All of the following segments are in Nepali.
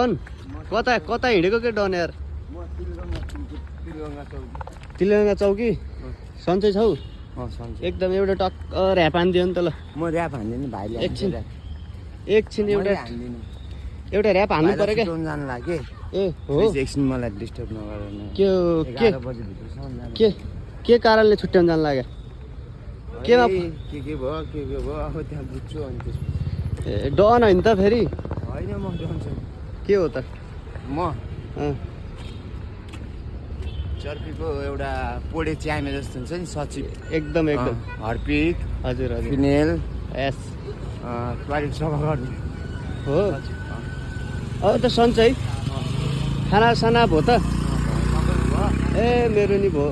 डन कता कता हिँडेको के डन यार तिलगङ्गा चौकी सन्चै छौ एकदम एउटा टक्क ऱ्याप हानिदियो नि त ल म ऱ्याप हान्दिनँ भाइले एकछिन एउटा ऱ्याप हान्नु पर्यो क्या जानु लाग्यो ए हो एकछिन मलाई डिस्टर्ब नगर के कारणले छुट्याउन जानु लाग्यो केमा के भयो अब त्यहाँ बुझ्छु अनि त्यसपछि ए डन होइन त फेरि होइन म डन छु के हो त म चर्पीको एउटा पोडे च्यामे जस्तो हुन्छ नि सचिव एकदम हर्पिक हजुर फिनेल एस टोयलेट सफा गर्ने हो अब त सन्चै खाना साना भयो त ए मेरो नि भयो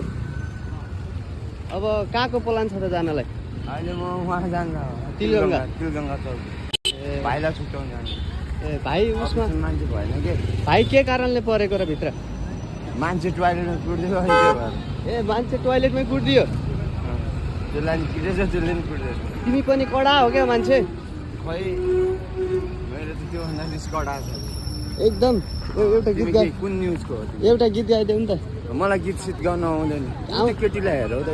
अब कहाँको प्लान छ त जानलाई अहिले म उहाँ जान्न तिलगङ्गा चौक भाइलाई छुट्याउनु जानु ए भाइ उसमा मान्छे भएन के भाइ के कारणले परेको र भित्र मान्छे टोयलेटमा कुट्दियो ए मान्छे टोयलेटमै कुट्दियो त्यसलाई पिटेछ त्यसले नि कुट्दैछ तिमी पनि कडा हो क्या मान्छे खै मेरो त त्योभन्दा निस्कडा छ एकदम एउटा गीत गाइ कुन न्युजको हो एउटा गीत गाइदेऊ नि त मलाई गीत सिट गाउन आउँदैन केटीलाई हेर त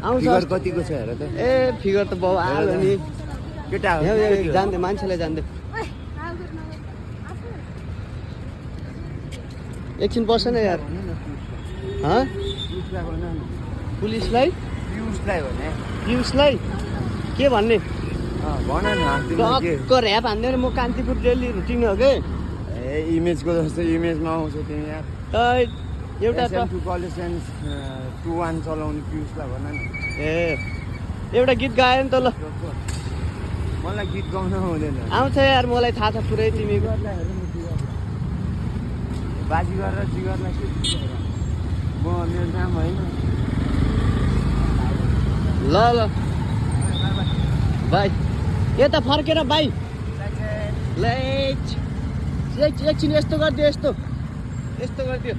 आउँछ फिगर कतिको छ हेर त ए फिगर त बाउ आयो नि केटा जान्दै मान्छेलाई जान्दै एकछिन बस न यार पुलिसलाई पियुषलाई के भन्ने भन न टक्क ऱ्याप हान्दै म कान्तिपुर डेली रुटिन हो के ए इमेजको जस्तो इमेजमा आउँछ तिमी यार एउटा कलेज 21 चलाउने पियुषलाई भन न ए एउटा गीत गायो नि त ल मलाई गीत गाउन आउँदैन आउँछ यार मलाई थाहा छ पुरै तिमी बाजी गरेर जिगरलाई के म मेरो नाम होइन ल भाइ यता फर्केर भाइ ल एकछिन यस्तो गरिदियो यस्तो गरिदियो